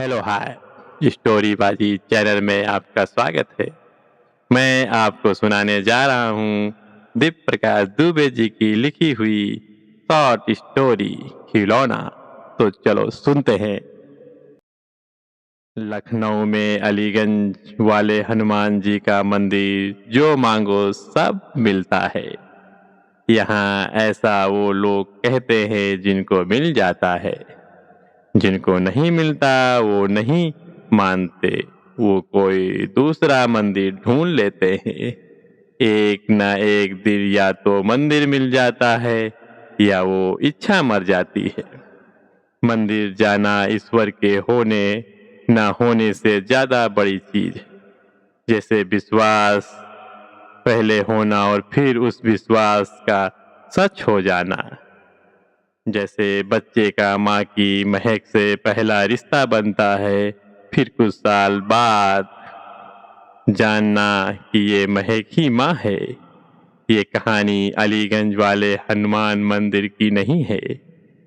Hello hi स्टोरीबाजी channel में आपका स्वागत है। मैं आपको सुनाने जा रहा हूँ दीप प्रकाश दुबे जी की लिखी हुई शॉर्ट स्टोरी खिलौना। तो चलो सुनते हैं। लखनऊ में अलीगंज वाले हनुमान जी का मंदिर जो मांगो सब मिलता है। यहाँ ऐसा वो लोग कहते हैं जिनको मिल जाता है, जिनको नहीं मिलता वो नहीं मानते, वो कोई दूसरा मंदिर ढूंढ लेते हैं। एक न एक दिन या तो मंदिर मिल जाता है या वो इच्छा मर जाती है। मंदिर जाना ईश्वर के होने न होने से ज्यादा बड़ी चीज है। जैसे विश्वास पहले होना और फिर उस विश्वास का सच हो जाना। जैसे बच्चे का माँ की महक से पहला रिश्ता बनता है, फिर कुछ साल बाद जानना कि ये महक ही माँ है। ये कहानी अलीगंज वाले हनुमान मंदिर की नहीं है,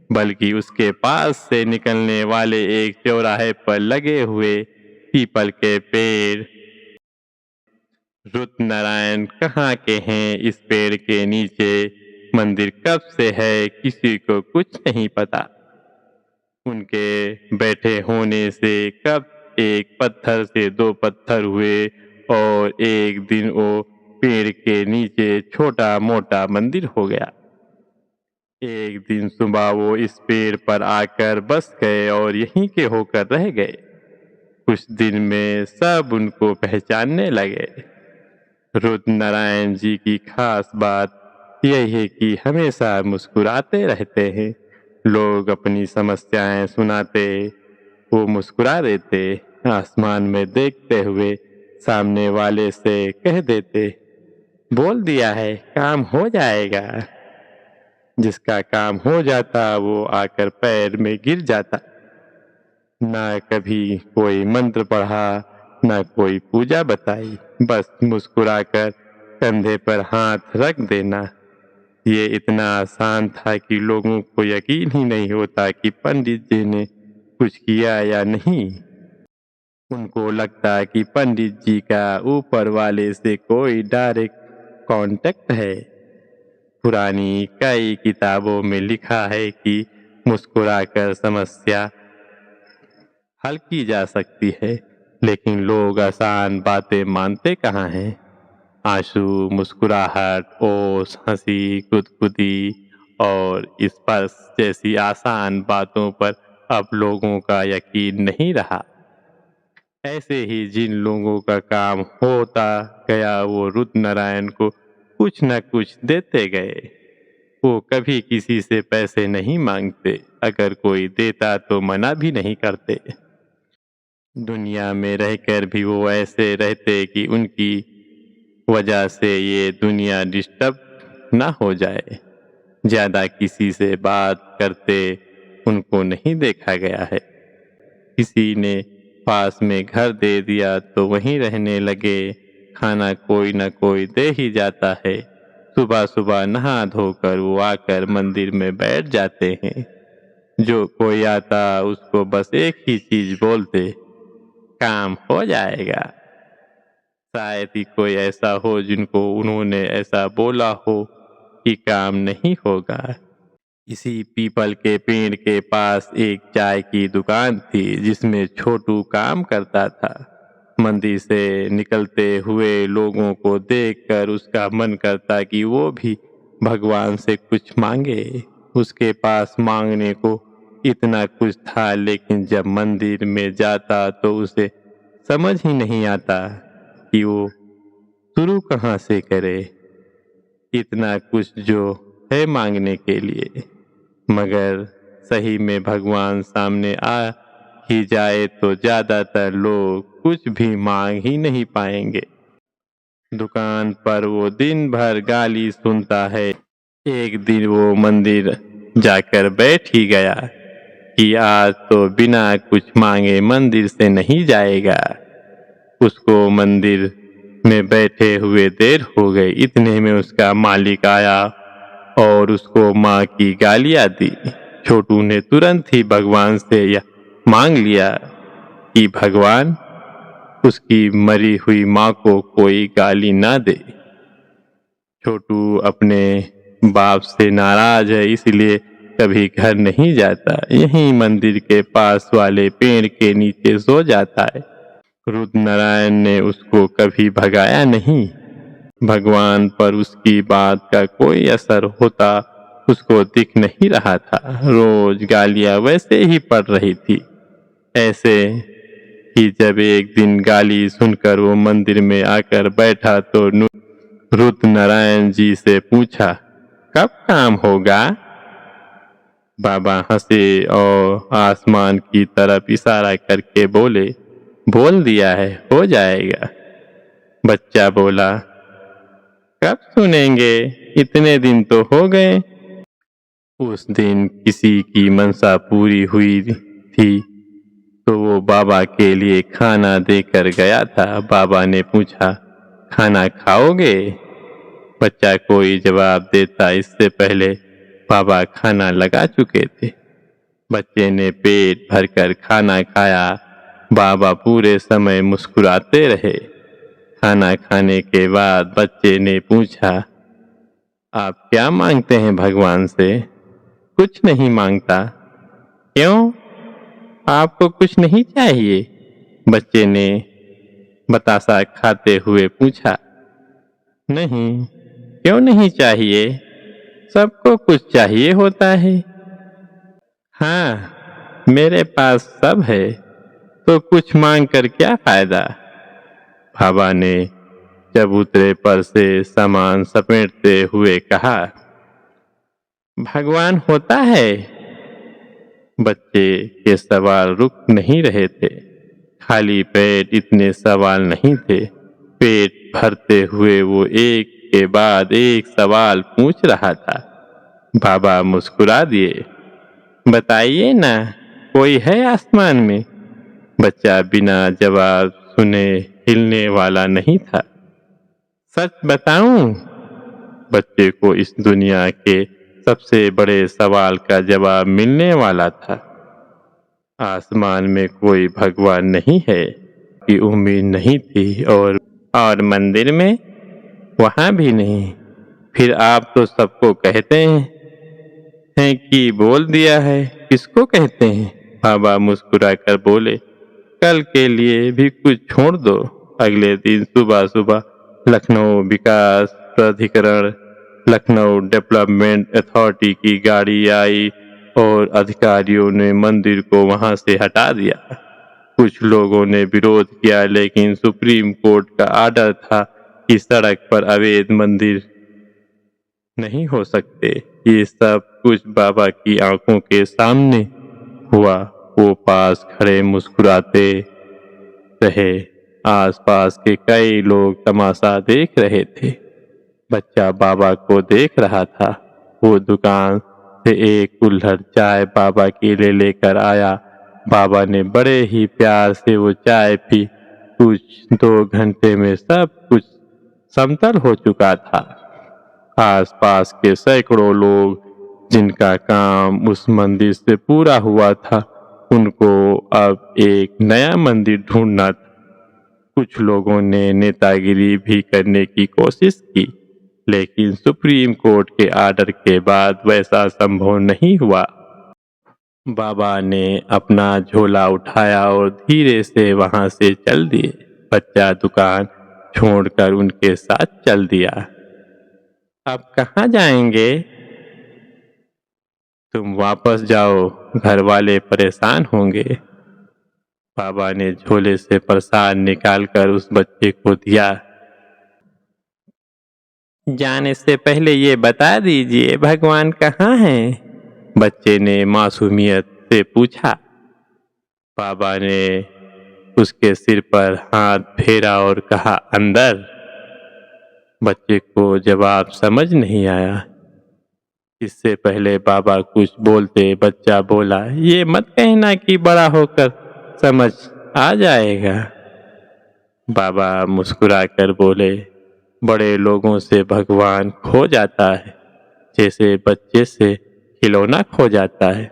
बल्कि उसके पास से निकलने वाले एक चौराहे पर लगे हुए पीपल के पेड़। रुद्र नारायण कहाँ के हैं? इस पेड़ के नीचे मंदिर कब से है किसी को कुछ नहीं पता। उनके बैठे होने से कब एक पत्थर से दो पत्थर हुए और एक दिन वो पेड़ के नीचे छोटा मोटा मंदिर हो गया। एक दिन सुबह वो इस पेड़ पर आकर बस गए और यहीं के होकर रह गए। कुछ दिन में सब उनको पहचानने लगे। रुद्र नारायण जी की खास बात यह है कि हमेशा मुस्कुराते रहते हैं। लोग अपनी समस्याएं सुनाते, वो मुस्कुरा देते। आसमान में देखते हुए सामने वाले से कह देते, बोल दिया है काम हो जाएगा। जिसका काम हो जाता वो आकर पैर में गिर जाता। ना कभी कोई मंत्र पढ़ा, ना कोई पूजा बताई, बस मुस्कुराकर कंधे पर हाथ रख देना। ये इतना आसान था कि लोगों को यकीन ही नहीं होता कि पंडित जी ने कुछ किया या नहीं। उनको लगता कि पंडित जी का ऊपर वाले से कोई डायरेक्ट कांटेक्ट है। पुरानी कई किताबों में लिखा है कि मुस्कुराकर समस्या हल की जा सकती है, लेकिन लोग आसान बातें मानते कहाँ हैं। आंसू, मुस्कुराहट, ओस, हंसी, गुदगुदी और स्पर्श जैसी आसान बातों पर अब लोगों का यकीन नहीं रहा। ऐसे ही जिन लोगों का काम होता गया वो रुद्र नारायण को कुछ न कुछ देते गए। वो कभी किसी से पैसे नहीं मांगते, अगर कोई देता तो मना भी नहीं करते। दुनिया में रहकर भी वो ऐसे रहते कि उनकी वजह से ये दुनिया डिस्टर्ब ना हो जाए। ज्यादा किसी से बात करते उनको नहीं देखा गया है। किसी ने पास में घर दे दिया तो वहीं रहने लगे। खाना कोई न कोई दे ही जाता है। सुबह सुबह नहा धोकर वो आकर मंदिर में बैठ जाते हैं। जो कोई आता उसको बस एक ही चीज बोलते, काम हो जाएगा। शायद ही कोई ऐसा हो जिनको उन्होंने ऐसा बोला हो कि काम नहीं होगा। इसी पीपल के पेड़ के पास एक चाय की दुकान थी जिसमें छोटू काम करता था। मंदिर से निकलते हुए लोगों को देखकर उसका मन करता कि वो भी भगवान से कुछ मांगे। उसके पास मांगने को इतना कुछ था, लेकिन जब मंदिर में जाता तो उसे समझ ही नहीं आता कि वो शुरू कहाँ से करे। इतना कुछ जो है मांगने के लिए, मगर सही में भगवान सामने आ ही जाए तो ज्यादातर लोग कुछ भी मांग ही नहीं पाएंगे। दुकान पर वो दिन भर गाली सुनता है। एक दिन वो मंदिर जाकर बैठ ही गया कि आज तो बिना कुछ मांगे मंदिर से नहीं जाएगा। उसको मंदिर में बैठे हुए देर हो गई। इतने में उसका मालिक आया और उसको माँ की गालियाँ दी। छोटू ने तुरंत ही भगवान से यह मांग लिया, कि भगवान उसकी मरी हुई माँ को कोई गाली ना दे। छोटू अपने बाप से नाराज है, इसलिए कभी घर नहीं जाता, यहीं मंदिर के पास वाले पेड़ के नीचे सो जाता है। रुद्रनारायण ने उसको कभी भगाया नहीं। भगवान पर उसकी बात का कोई असर होता उसको दिख नहीं रहा था। रोज गालियां वैसे ही पड़ रही थी। ऐसे ही जब एक दिन गाली सुनकर वो मंदिर में आकर बैठा तो रुद्रनारायण जी से पूछा, कब काम होगा? बाबा हंसे और आसमान की तरफ इशारा करके बोले, बोल दिया है, हो जाएगा। बच्चा बोला, कब सुनेंगे, इतने दिन तो हो गए। उस दिन किसी की मनसा पूरी हुई थी तो वो बाबा के लिए खाना देकर गया था। बाबा ने पूछा, खाना खाओगे? बच्चा कोई जवाब देता इससे पहले बाबा खाना लगा चुके थे। बच्चे ने पेट भरकर खाना खाया। बाबा पूरे समय मुस्कुराते रहे। खाना खाने के बाद बच्चे ने पूछा, आप क्या मांगते हैं भगवान से? कुछ नहीं मांगता। क्यों? आपको कुछ नहीं चाहिए? बच्चे ने बतासा खाते हुए पूछा। नहीं। क्यों नहीं चाहिए? सबको कुछ चाहिए होता है। हाँ, मेरे पास सब है, तो कुछ मांग कर क्या फायदा? बाबा ने चबूतरे पर से सामान समेटते हुए कहा, भगवान होता है? बच्चे के सवाल रुक नहीं रहे थे। खाली पेट इतने सवाल नहीं थे। पेट भरते हुए वो एक के बाद एक सवाल पूछ रहा था। बाबा मुस्कुरा दिए। बताइए ना, कोई है आसमान में? बच्चा बिना जवाब सुने हिलने वाला नहीं था। सच बताऊं? बच्चे को इस दुनिया के सबसे बड़े सवाल का जवाब मिलने वाला था। आसमान में कोई भगवान नहीं है की उम्मीद नहीं थी और मंदिर में वहां भी नहीं। फिर आप तो सबको कहते हैं कि बोल दिया है। किसको कहते हैं? बाबा मुस्कुराकर बोले, कल के लिए भी कुछ छोड़ दो। अगले दिन सुबह सुबह लखनऊ विकास प्राधिकरण, लखनऊ डेवलपमेंट अथॉरिटी की गाड़ी आई और अधिकारियों ने मंदिर को वहां से हटा दिया। कुछ लोगों ने विरोध किया, लेकिन सुप्रीम कोर्ट का आर्डर था कि सड़क पर अवैध मंदिर नहीं हो सकते। ये सब कुछ बाबा की आंखों के सामने हुआ। वो पास खड़े मुस्कुराते रहे। आसपास के कई लोग तमाशा देख रहे थे। बच्चा बाबा को देख रहा था। वो दुकान से एक कुल्हड़ चाय बाबा के लिए लेकर आया। बाबा ने बड़े ही प्यार से वो चाय पी। कुछ 2 घंटे में सब कुछ समतल हो चुका था। आसपास के सैकड़ों लोग जिनका काम उस मंदिर से पूरा हुआ था, उनको अब एक नया मंदिर ढूंढना था। कुछ लोगों ने नेतागिरी भी करने की कोशिश की, लेकिन सुप्रीम कोर्ट के आर्डर के बाद वैसा संभव नहीं हुआ। बाबा ने अपना झोला उठाया और धीरे से वहां से चल दिए। बच्चा दुकान छोड़कर उनके साथ चल दिया। अब कहाँ जाएंगे? तुम वापस जाओ, घर वाले परेशान होंगे। बाबा ने झोले से प्रसाद निकालकर उस बच्चे को दिया। जाने से पहले ये बता दीजिए, भगवान कहाँ हैं? बच्चे ने मासूमियत से पूछा। बाबा ने उसके सिर पर हाथ फेरा और कहा, अंदर। बच्चे को जवाब समझ नहीं आया। इससे पहले बाबा कुछ बोलते बच्चा बोला, ये मत कहना कि बड़ा होकर समझ आ जाएगा। बाबा मुस्कुराकर बोले, बड़े लोगों से भगवान खो जाता है, जैसे बच्चे से खिलौना खो जाता है।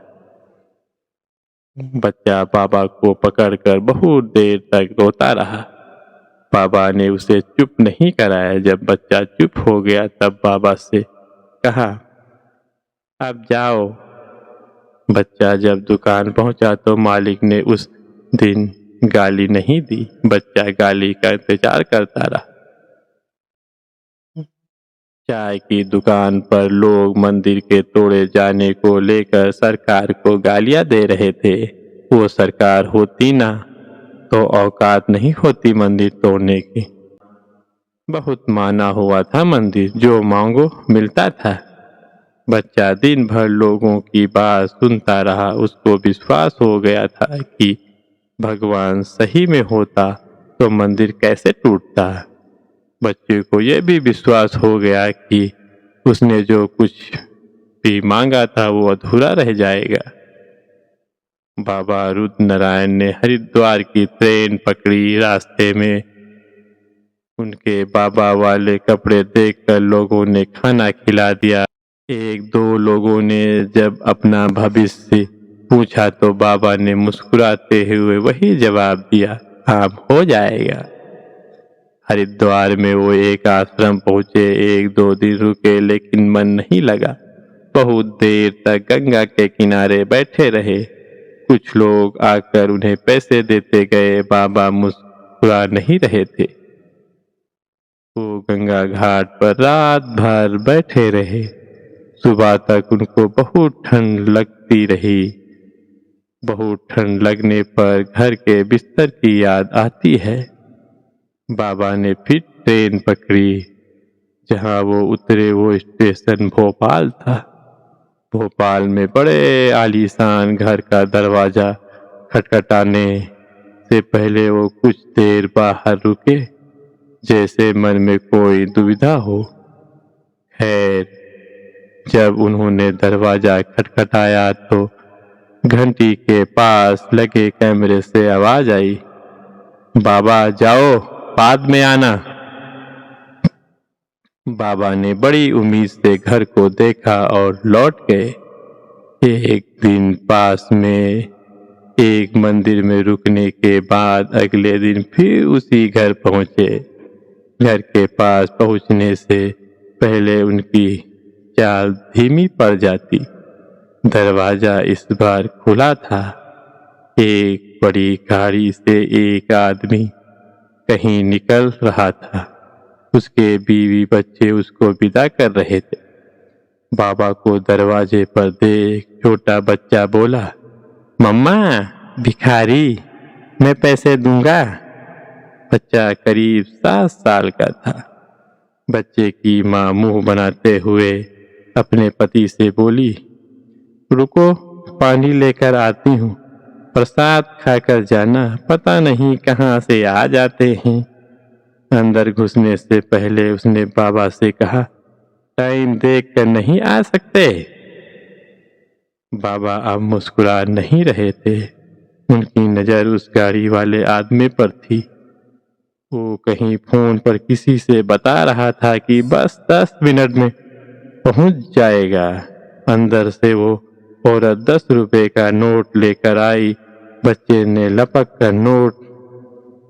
बच्चा बाबा को पकड़कर बहुत देर तक रोता रहा। बाबा ने उसे चुप नहीं कराया। जब बच्चा चुप हो गया तब बाबा से कहा, अब जाओ। बच्चा जब दुकान पहुंचा तो मालिक ने उस दिन गाली नहीं दी। बच्चा गाली का इंतजार करता रहा। चाय की दुकान पर लोग मंदिर के तोड़े जाने को लेकर सरकार को गालियां दे रहे थे। वो सरकार होती ना तो औकात नहीं होती मंदिर तोड़ने की। बहुत माना हुआ था मंदिर, जो मांगो मिलता था। बच्चा दिन भर लोगों की बात सुनता रहा। उसको विश्वास हो गया था कि भगवान सही में होता तो मंदिर कैसे टूटता। बच्चे को यह भी विश्वास हो गया कि उसने जो कुछ भी मांगा था वो अधूरा रह जाएगा। बाबा रुद्रनारायण ने हरिद्वार की ट्रेन पकड़ी। रास्ते में उनके बाबा वाले कपड़े देखकर लोगों ने खाना खिला दिया। एक दो लोगों ने जब अपना भविष्य पूछा तो बाबा ने मुस्कुराते हुए वही जवाब दिया, काम हो जाएगा। हरिद्वार में वो एक आश्रम पहुंचे। एक दो दिन रुके लेकिन मन नहीं लगा। बहुत देर तक गंगा के किनारे बैठे रहे। कुछ लोग आकर उन्हें पैसे देते गए। बाबा मुस्कुरा नहीं रहे थे। वो गंगा घाट पर रात भर बैठे रहे। सुबह तक उनको बहुत ठंड लगती रही। बहुत ठंड लगने पर घर के बिस्तर की याद आती है। बाबा ने फिर ट्रेन पकड़ी। जहां वो उतरे वो स्टेशन भोपाल था। भोपाल में बड़े आलीशान घर का दरवाजा खटखटाने से पहले वो कुछ देर बाहर रुके, जैसे मन में कोई दुविधा हो। खैर, जब उन्होंने दरवाजा खटखटाया तो घंटी के पास लगे कैमरे से आवाज आई, बाबा जाओ, बाद में आना। बाबा ने बड़ी उम्मीद से घर को देखा और लौट गए। एक दिन पास में एक मंदिर में रुकने के बाद अगले दिन फिर उसी घर पहुंचे। घर के पास पहुंचने से पहले उनकी चाल धीमी पड़ जाती। दरवाजा इस बार खुला था। एक बड़ी गाड़ी से एक आदमी कहीं निकल रहा था। उसके बीवी बच्चे उसको विदा कर रहे थे। बाबा को दरवाजे पर देख छोटा बच्चा बोला, मम्मा, भिखारी, मैं पैसे दूंगा। बच्चा करीब 7 साल का था। बच्चे की माँ मुंह बनाते हुए अपने पति से बोली, रुको, पानी लेकर आती हूँ, प्रसाद खाकर जाना, पता नहीं कहाँ से आ जाते हैं। अंदर घुसने से पहले उसने बाबा से कहा, टाइम देख कर नहीं आ सकते। बाबा अब मुस्कुरा नहीं रहे थे। उनकी नज़र उस गाड़ी वाले आदमी पर थी। वो कहीं फोन पर किसी से बता रहा था कि बस 10 मिनट में पहुंच जाएगा। अंदर से वो औरत 10 रुपए का नोट लेकर आई। बच्चे ने लपक कर नोट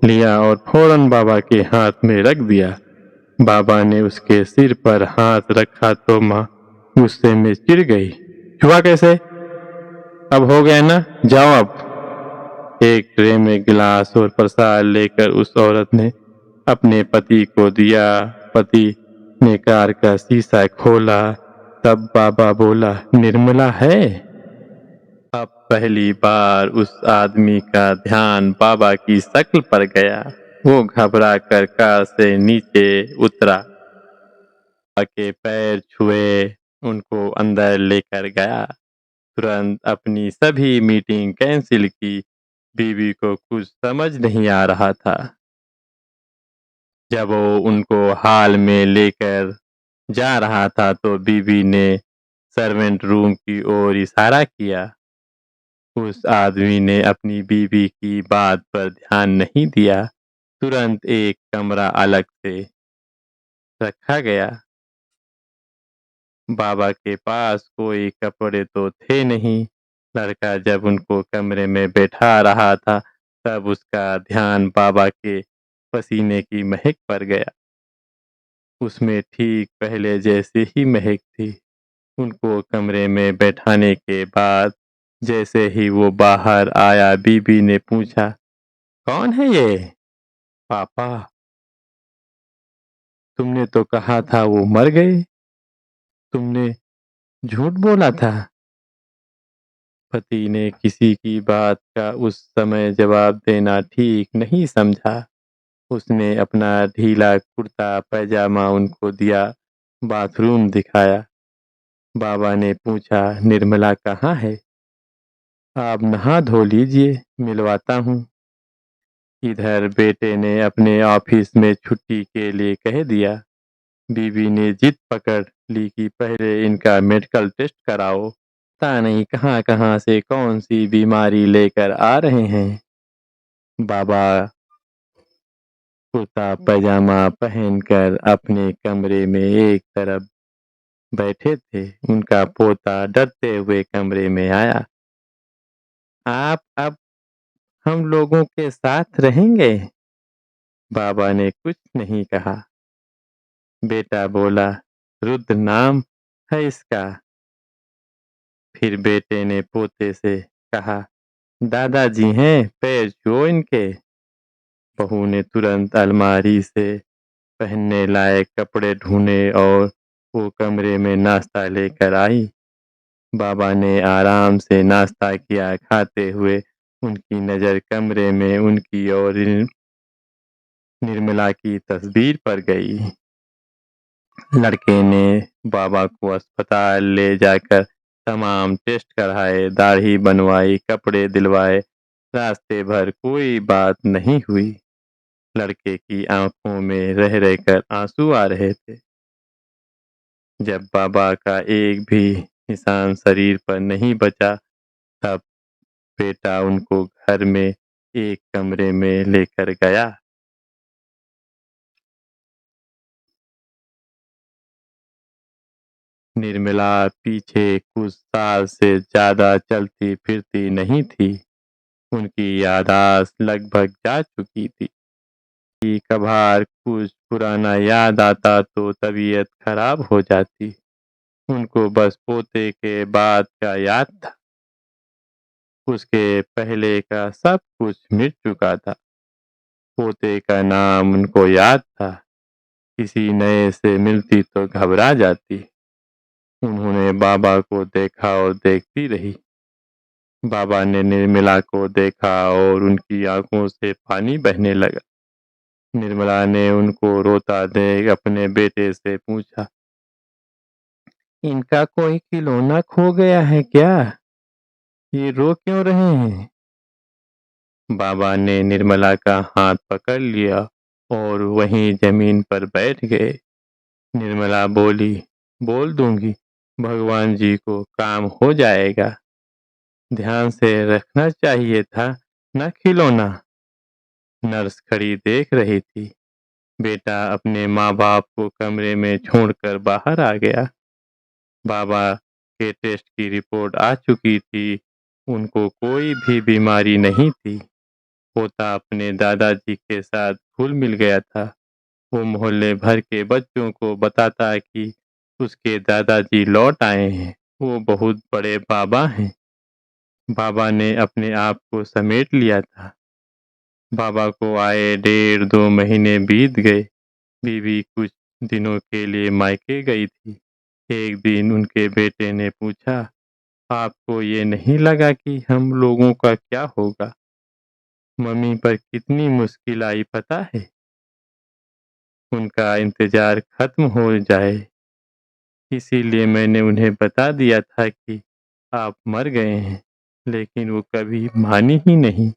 लिया और फौरन बाबा के हाथ में रख दिया। बाबा ने उसके सिर पर हाथ रखा तो माँ गुस्से में चिढ़ गई, छुआ कैसे? अब हो गया ना, जाओ अब। एक ट्रे में गिलास और प्रसाद लेकर उस औरत ने अपने पति को दिया। पति ने कार का शीशा खोला। तब बाबा बोला, निर्मला है? अब पहली बार उस आदमी का ध्यान बाबा की शक्ल पर गया। वो घबरा कर कार से नीचे उतरा, के पैर छुए, उनको अंदर लेकर गया। तुरंत अपनी सभी मीटिंग कैंसिल की। बीवी को कुछ समझ नहीं आ रहा था। जब वो उनको हॉल में लेकर जा रहा था तो बीवी ने सर्वेंट रूम की ओर इशारा किया। उस आदमी ने अपनी बीवी की बात पर ध्यान नहीं दिया। तुरंत एक कमरा अलग से रखा गया। बाबा के पास कोई कपड़े तो थे नहीं। लड़का जब उनको कमरे में बैठा रहा था, तब उसका ध्यान बाबा के पसीने की महक पर गया। उसमें ठीक पहले जैसी ही महक थी। उनको कमरे में बैठाने के बाद जैसे ही वो बाहर आया, बीबी ने पूछा, "कौन है ये?" "पापा, तुमने तो कहा था वो मर गए। तुमने झूठ बोला था।" पति ने किसी की बात का उस समय जवाब देना ठीक नहीं समझा। उसने अपना ढीला कुर्ता पैजामा उनको दिया, बाथरूम दिखाया। बाबा ने पूछा, "निर्मला कहाँ है? आप नहा धो लीजिए, मिलवाता हूँ।" इधर बेटे ने अपने ऑफिस में छुट्टी के लिए कह दिया। बीवी ने जिद पकड़ ली कि पहले इनका मेडिकल टेस्ट कराओ। पता नहीं कहाँ-कहाँ से कौन-सी बीमारी लेकर आ रहे हैं। बाबा कुर्ता पैजामा पहनकर अपने कमरे में एक तरफ बैठे थे। उनका पोता डरते हुए कमरे में आया। "आप अब हम लोगों के साथ रहेंगे?" बाबा ने कुछ नहीं कहा। बेटा बोला, "रुद्र नाम है इसका।" फिर बेटे ने पोते से कहा, "दादाजी हैं, पैर छुओ इनके।" बहू ने तुरंत अलमारी से पहनने लायक कपड़े ढूंढे और वो कमरे में नाश्ता लेकर आई। बाबा ने आराम से नाश्ता किया। खाते हुए उनकी नज़र कमरे में उनकी और निर्मला की तस्वीर पर गई। लड़के ने बाबा को अस्पताल ले जाकर तमाम टेस्ट कराए, दाढ़ी बनवाई, कपड़े दिलवाए। रास्ते भर कोई बात नहीं हुई। लड़के की आंखों में रह रहकर आंसू आ रहे थे। जब बाबा का एक भी निशान शरीर पर नहीं बचा, तब बेटा उनको घर में एक कमरे में लेकर गया। निर्मला पीछे कुछ साल से ज्यादा चलती फिरती नहीं थी। उनकी याददाश्त लगभग जा चुकी थी। कि कभार कुछ पुराना याद आता तो तबीयत खराब हो जाती। उनको बस पोते के बाद का याद था। उसके पहले का सब कुछ मिट चुका था। पोते का नाम उनको याद था। किसी नए से मिलती तो घबरा जाती। उन्होंने बाबा को देखा और देखती रही। बाबा ने निर्मला को देखा और उनकी आंखों से पानी बहने लगा। निर्मला ने उनको रोता देख अपने बेटे से पूछा, "इनका कोई खिलौना खो गया है क्या? ये रो क्यों रहे हैं?" बाबा ने निर्मला का हाथ पकड़ लिया और वहीं जमीन पर बैठ गए। निर्मला बोली, "बोल दूंगी, भगवान जी को काम हो जाएगा। ध्यान से रखना चाहिए था न खिलौना।" नर्स खड़ी देख रही थी। बेटा अपने माँ बाप को कमरे में छोड़कर बाहर आ गया। बाबा के टेस्ट की रिपोर्ट आ चुकी थी। उनको कोई भी बीमारी नहीं थी। पोता अपने दादाजी के साथ घुल मिल गया था। वो मोहल्ले भर के बच्चों को बताता कि उसके दादाजी लौट आए हैं। वो बहुत बड़े बाबा हैं। बाबा ने अपने आप को समेट लिया था। बाबा को आए 1.5-2 महीने बीत गए। बीवी कुछ दिनों के लिए मायके गई थी। एक दिन उनके बेटे ने पूछा, "आपको ये नहीं लगा कि हम लोगों का क्या होगा? मम्मी पर कितनी मुश्किल आई पता है? उनका इंतजार खत्म हो जाए, इसीलिए मैंने उन्हें बता दिया था कि आप मर गए हैं, लेकिन वो कभी मानी ही नहीं।"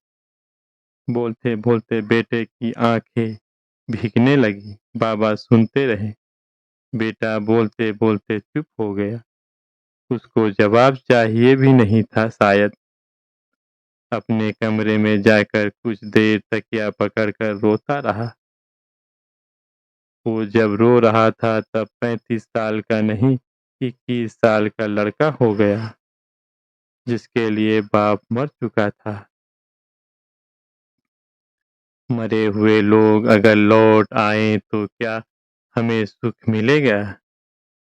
बोलते-बोलते बेटे की आंखें भीगने लगी। बाबा सुनते रहे। बेटा बोलते-बोलते चुप हो गया। उसको जवाब चाहिए भी नहीं था शायद। अपने कमरे में जाकर कुछ देर तकिया पकड़कर रोता रहा। वो जब रो रहा था तब 35 साल का नहीं, 21 साल का लड़का हो गया। जिसके लिए बाप मर चुका था। मरे हुए लोग अगर लौट आएं तो क्या हमें सुख मिलेगा,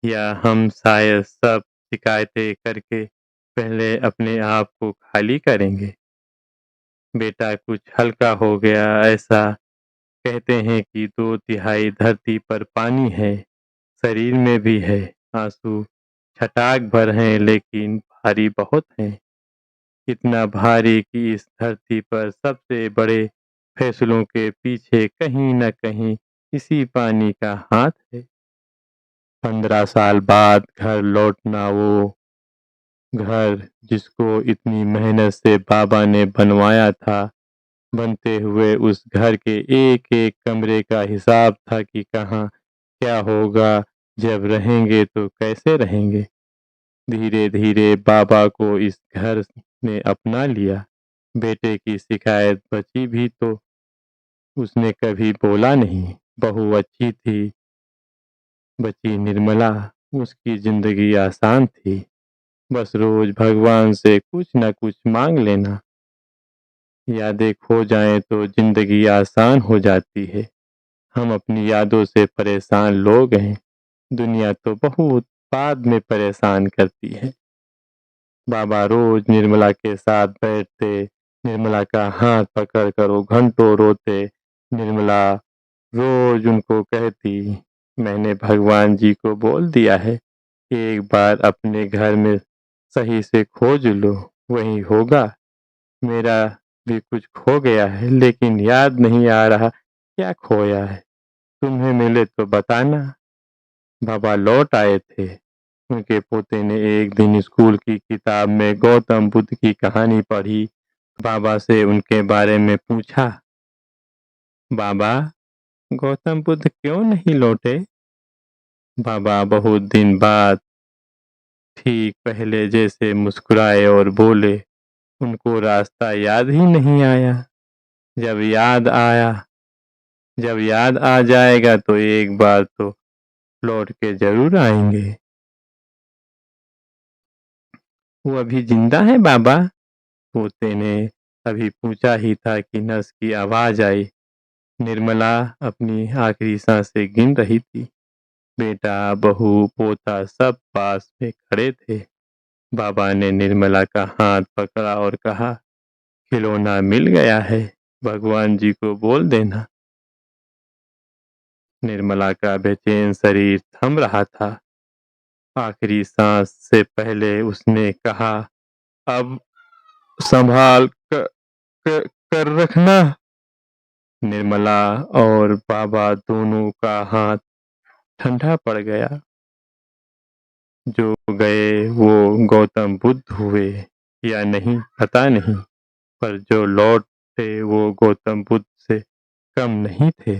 या हम शायद सब शिकायतें करके पहले अपने आप को खाली करेंगे। बेटा कुछ हल्का हो गया, ऐसा कहते हैं कि 2/3 धरती पर पानी है, शरीर में भी है। आंसू छटाक भर हैं लेकिन भारी बहुत हैं, इतना भारी कि इस धरती पर सबसे बड़े फैसलों के पीछे कहीं न कहीं इसी पानी का हाथ है। 15 साल बाद घर लौटना, वो घर जिसको इतनी मेहनत से बाबा ने बनवाया था, बनते हुए उस घर के एक-एक कमरे का हिसाब था कि कहाँ क्या होगा, जब रहेंगे तो कैसे रहेंगे। धीरे-धीरे बाबा को इस घर ने अपना लिया। बेटे की शिकायत बची भी तो उसने कभी बोला नहीं। बहू अच्छी थी, बची निर्मला, उसकी जिंदगी आसान थी। बस रोज भगवान से कुछ न कुछ मांग लेना। यादें खो जाएं तो जिंदगी आसान हो जाती है। हम अपनी यादों से परेशान लोग हैं। दुनिया तो बहुत बाद में परेशान करती है। बाबा रोज निर्मला के साथ बैठते, निर्मला का हाथ पकड़कर वो घंटों रोते। निर्मला रोज उनको कहती, मैंने भगवान जी को बोल दिया है, एक बार अपने घर में सही से खोज लो, वही होगा। मेरा भी कुछ खो गया है लेकिन याद नहीं आ रहा क्या खोया है। तुम्हें मिले तो बताना। बाबा लौट आए थे। उनके पोते ने एक दिन स्कूल की किताब में गौतम बुद्ध की कहानी पढ़ी। बाबा से उनके बारे में पूछा, बाबा गौतम बुद्ध क्यों नहीं लौटे? बाबा बहुत दिन बाद ठीक पहले जैसे मुस्कुराए और बोले, उनको रास्ता याद ही नहीं आया। जब याद आया जब याद आ जाएगा तो एक बार तो लौट के जरूर आएंगे। वो अभी जिंदा है बाबा? पोते ने अभी पूछा ही था कि नर्स की आवाज आई। निर्मला अपनी आखिरी सांसें गिन रही थी। बेटा, बहू, पोता सब पास में खड़े थे। बाबा ने निर्मला का हाथ पकड़ा और कहा, खिलौना मिल गया है, भगवान जी को बोल देना। निर्मला का बेचैन शरीर थम रहा था। आखिरी सांस से पहले उसने कहा, अब संभाल कर रखना। निर्मला और बाबा दोनों का हाथ ठंडा पड़ गया। जो गए वो गौतम बुद्ध हुए या नहीं पता नहीं, पर जो लौटे वो गौतम बुद्ध से कम नहीं थे।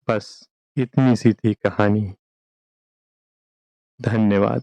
बस इतनी सी थी कहानी। धन्यवाद।